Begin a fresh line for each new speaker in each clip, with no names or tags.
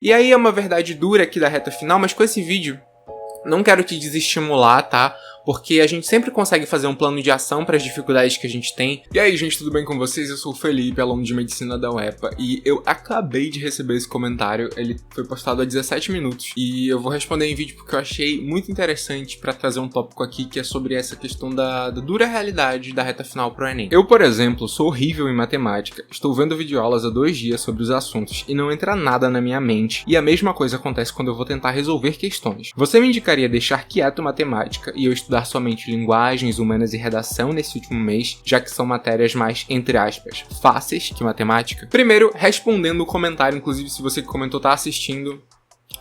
E aí é uma verdade dura aqui da reta final, mas com esse vídeo não quero te desestimular, tá? Porque a gente sempre consegue fazer um plano de ação para as dificuldades que a gente tem. E aí, gente, tudo bem com vocês? Eu sou o Felipe, aluno de Medicina da UEPA, e eu acabei de receber esse comentário. Ele foi postado há 17 minutos, e eu vou responder em vídeo porque eu achei muito interessante para trazer um tópico aqui que é sobre essa questão da dura realidade da reta final pro Enem. Eu, por exemplo, sou horrível em matemática. Estou vendo videoaulas há 2 dias sobre os assuntos e não entra nada na minha mente. E a mesma coisa acontece quando eu vou tentar resolver questões. Você me indicaria deixar quieto matemática e eu estudar somente linguagens humanas e redação nesse último mês, já que são matérias mais, entre aspas, fáceis que matemática? Primeiro, respondendo o comentário, inclusive se você que comentou tá assistindo,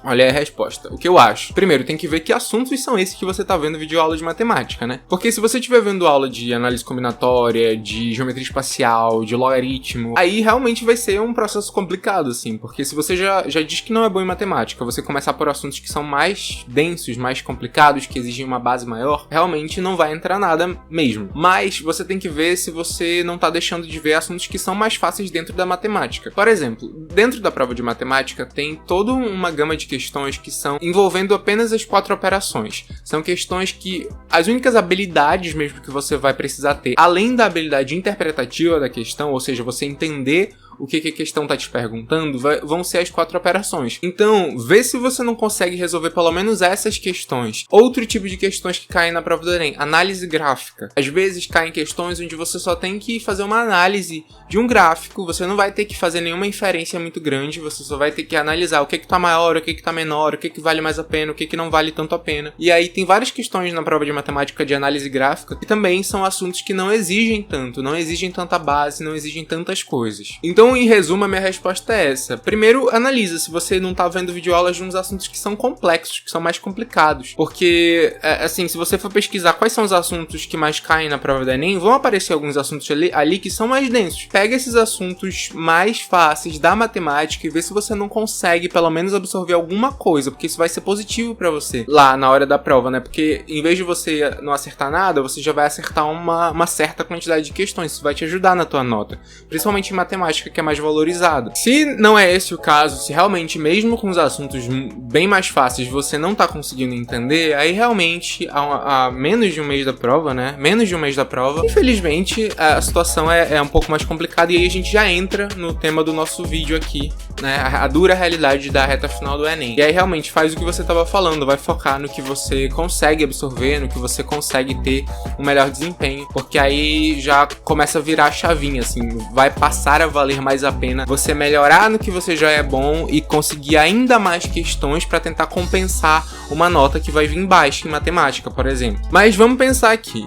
olha aí a resposta. O que eu acho? Primeiro, tem que ver que assuntos são esses que você tá vendo videoaula de matemática, né? Porque se você estiver vendo aula de análise combinatória, de geometria espacial, de logaritmo, aí realmente vai ser um processo complicado, assim. Porque se você já diz que não é bom em matemática, você começar por assuntos que são mais densos, mais complicados, que exigem uma base maior, realmente não vai entrar nada mesmo. Mas você tem que ver se você não tá deixando de ver assuntos que são mais fáceis dentro da matemática. Por exemplo, dentro da prova de matemática tem toda uma gama de questões que são envolvendo apenas as 4 operações. São questões que as únicas habilidades mesmo que você vai precisar ter, além da habilidade interpretativa da questão, ou seja, você entender o que a questão tá te perguntando, vão ser as 4 operações. Então, vê se você não consegue resolver pelo menos essas questões. Outro tipo de questões que caem na prova do Enem, análise gráfica. Às vezes caem questões onde você só tem que fazer uma análise de um gráfico, você não vai ter que fazer nenhuma inferência muito grande, você só vai ter que analisar o que tá maior, o que tá menor, o que vale mais a pena, o que não vale tanto a pena. E aí tem várias questões na prova de matemática de análise gráfica que também são assuntos que não exigem tanto, não exigem tanta base, não exigem tantas coisas. Então, em resumo, a minha resposta é essa. Primeiro, analisa se você não tá vendo videoaulas de uns assuntos que são complexos, que são mais complicados. Porque, assim, se você for pesquisar quais são os assuntos que mais caem na prova do Enem, vão aparecer alguns assuntos ali que são mais densos. Pega esses assuntos mais fáceis da matemática e vê se você não consegue, pelo menos, absorver alguma coisa, porque isso vai ser positivo pra você lá na hora da prova, né? Porque, em vez de você não acertar nada, você já vai acertar uma certa quantidade de questões. Isso vai te ajudar na tua nota. Principalmente em matemática, que é mais valorizado. Se não é esse o caso, se realmente mesmo com os assuntos bem mais fáceis você não tá conseguindo entender, aí realmente há menos de um mês da prova, né? Menos de um mês da prova, infelizmente a situação é um pouco mais complicada e aí a gente já entra no tema do nosso vídeo aqui, né? A dura realidade da reta final do Enem. E aí realmente faz o que você tava falando, vai focar no que você consegue absorver, no que você consegue ter um melhor desempenho, porque aí já começa a virar a chavinha, assim, vai passar a valer mais a pena você melhorar no que você já é bom e conseguir ainda mais questões para tentar compensar uma nota que vai vir baixa em matemática, por exemplo. Mas vamos pensar aqui.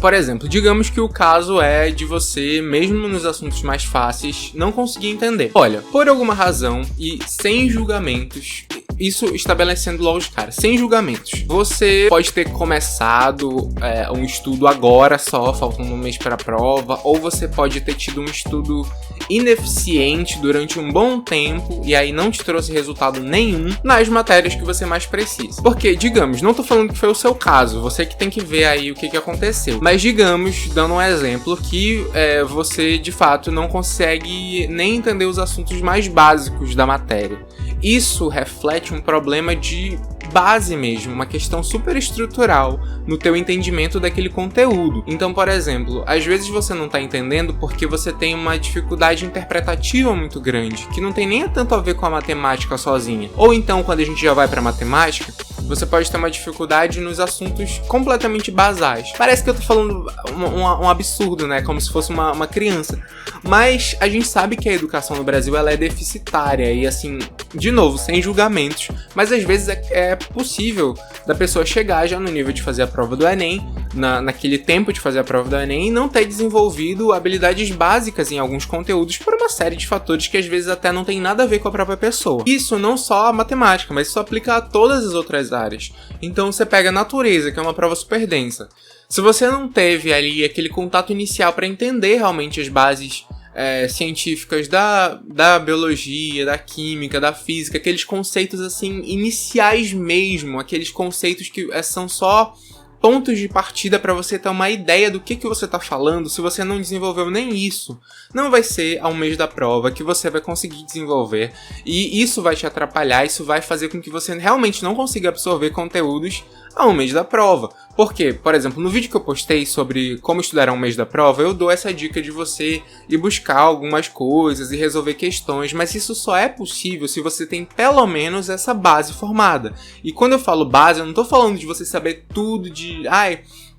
Por exemplo, digamos que o caso é de você, mesmo nos assuntos mais fáceis, não conseguir entender. Olha, por alguma razão e sem julgamentos, isso estabelecendo logo os caras, sem julgamentos. Você pode ter começado um estudo agora só, faltando um mês para a prova, ou você pode ter tido um estudo ineficiente durante um bom tempo e aí não te trouxe resultado nenhum nas matérias que você mais precisa. Porque, digamos, não tô falando que foi o seu caso, você que tem que ver aí o que aconteceu, mas digamos, dando um exemplo, que você de fato não consegue nem entender os assuntos mais básicos da matéria. Isso reflete um problema de base mesmo, uma questão super estrutural no teu entendimento daquele conteúdo. Então, por exemplo, às vezes você não tá entendendo porque você tem uma dificuldade interpretativa muito grande, que não tem nem tanto a ver com a matemática sozinha. Ou então, quando a gente já vai pra matemática, você pode ter uma dificuldade nos assuntos completamente basais. Parece que eu tô falando um absurdo, né? Como se fosse uma criança. Mas a gente sabe que a educação no Brasil ela é deficitária e, assim, de novo, sem julgamentos. Mas às vezes é possível da pessoa chegar já no nível de fazer a prova do Enem, naquele tempo de fazer a prova do Enem, e não ter desenvolvido habilidades básicas em alguns conteúdos por uma série de fatores que às vezes até não tem nada a ver com a própria pessoa. Isso não só a matemática, mas isso aplica a todas as outras áreas. Então você pega a natureza, que é uma prova super densa. Se você não teve ali aquele contato inicial para entender realmente as bases científicas da biologia, da química, da física, aqueles conceitos assim iniciais mesmo, aqueles conceitos que são só pontos de partida para você ter uma ideia do que você tá falando se você não desenvolveu nem isso. Não vai ser ao mês da prova que você vai conseguir desenvolver, e isso vai te atrapalhar, isso vai fazer com que você realmente não consiga absorver conteúdos ao mês da prova. Porque, por exemplo, no vídeo que eu postei sobre como estudar ao mês da prova, eu dou essa dica de você ir buscar algumas coisas e resolver questões, mas isso só é possível se você tem pelo menos essa base formada. E quando eu falo base, eu não tô falando de você saber tudo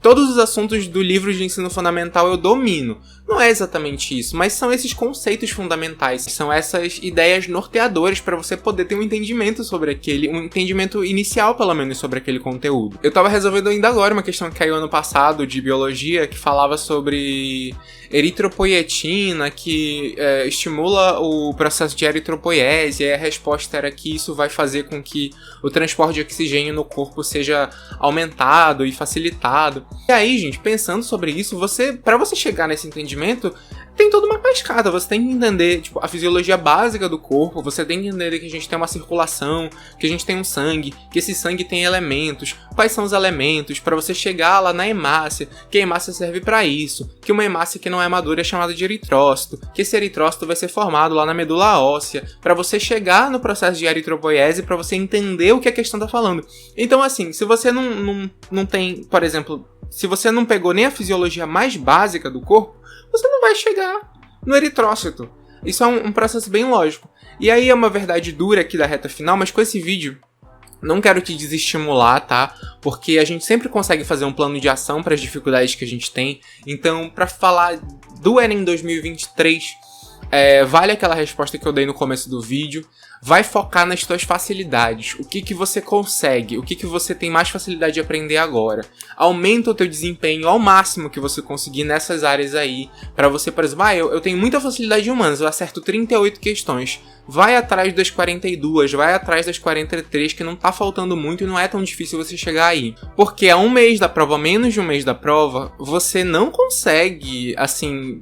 todos os assuntos do livro de ensino fundamental eu domino. Não é exatamente isso, mas são esses conceitos fundamentais, são essas ideias norteadoras para você poder ter um entendimento sobre um entendimento inicial, pelo menos, sobre aquele conteúdo. Eu tava resolvendo ainda agora uma questão que caiu ano passado de biologia, que falava sobre eritropoietina, que estimula o processo de eritropoiese, e a resposta era que isso vai fazer com que o transporte de oxigênio no corpo seja aumentado e facilitado. E aí, gente, pensando sobre isso, para você chegar nesse entendimento, tem toda uma cascata. Você tem que entender a fisiologia básica do corpo, você tem que entender que a gente tem uma circulação, que a gente tem um sangue, que esse sangue tem elementos, quais são os elementos, para você chegar lá na hemácia, que a hemácia serve para isso, que uma hemácia que não é madura é chamada de eritrócito, que esse eritrócito vai ser formado lá na medula óssea, para você chegar no processo de eritropoiese, para você entender o que a questão tá falando. Então, assim, se você não tem, por exemplo, se você não pegou nem a fisiologia mais básica do corpo, você não vai chegar no eritrócito. Isso é um processo bem lógico. E aí é uma verdade dura aqui da reta final, mas com esse vídeo não quero te desestimular, tá? Porque a gente sempre consegue fazer um plano de ação para as dificuldades que a gente tem. Então, para falar do Enem 2023, vale aquela resposta que eu dei no começo do vídeo. Vai focar nas tuas facilidades, o que você consegue, o que você tem mais facilidade de aprender agora. Aumenta o teu desempenho ao máximo que você conseguir nessas áreas aí, para você, por exemplo, eu tenho muita facilidade em humanas, eu acerto 38 questões. Vai atrás das 42, vai atrás das 43, que não tá faltando muito e não é tão difícil você chegar aí. Porque a um mês da prova, menos de um mês da prova, você não consegue, assim...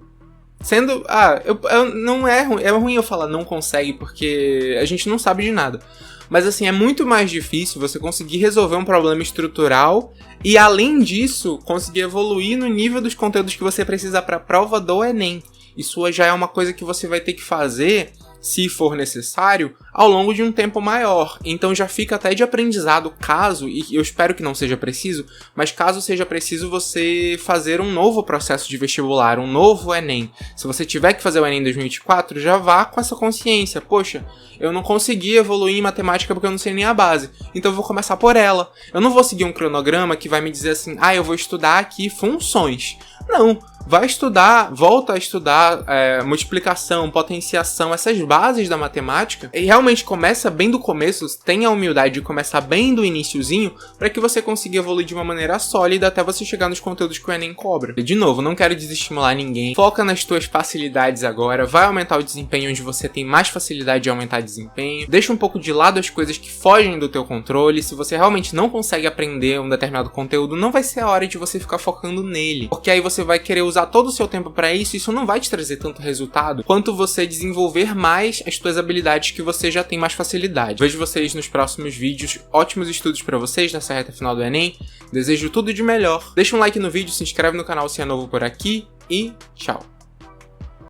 não é ruim, é ruim eu falar não consegue, porque a gente não sabe de nada. Mas assim, é muito mais difícil você conseguir resolver um problema estrutural e, além disso, conseguir evoluir no nível dos conteúdos que você precisa para a prova do Enem. Isso já é uma coisa que você vai ter que fazer, se for necessário, ao longo de um tempo maior. Então já fica até de aprendizado caso, e eu espero que não seja preciso, mas caso seja preciso você fazer um novo processo de vestibular, um novo Enem. Se você tiver que fazer o Enem 2024, já vá com essa consciência. Poxa, eu não consegui evoluir em matemática porque eu não sei nem a base, então eu vou começar por ela. Eu não vou seguir um cronograma que vai me dizer assim, eu vou estudar aqui funções. Não. Vai estudar, volta a estudar multiplicação, potenciação, essas bases da matemática, e realmente começa bem do começo, tenha a humildade de começar bem do iniciozinho, para que você consiga evoluir de uma maneira sólida até você chegar nos conteúdos que o Enem cobra. E, de novo, não quero desestimular ninguém, foca nas tuas facilidades agora, vai aumentar o desempenho onde você tem mais facilidade de aumentar desempenho, deixa um pouco de lado as coisas que fogem do teu controle. Se você realmente não consegue aprender um determinado conteúdo, não vai ser a hora de você ficar focando nele, porque aí você vai querer usar todo o seu tempo para isso não vai te trazer tanto resultado quanto você desenvolver mais as suas habilidades que você já tem mais facilidade. Vejo vocês nos próximos vídeos, ótimos estudos para vocês nessa reta final do Enem, desejo tudo de melhor. Deixa um like no vídeo, se inscreve no canal se é novo por aqui e tchau!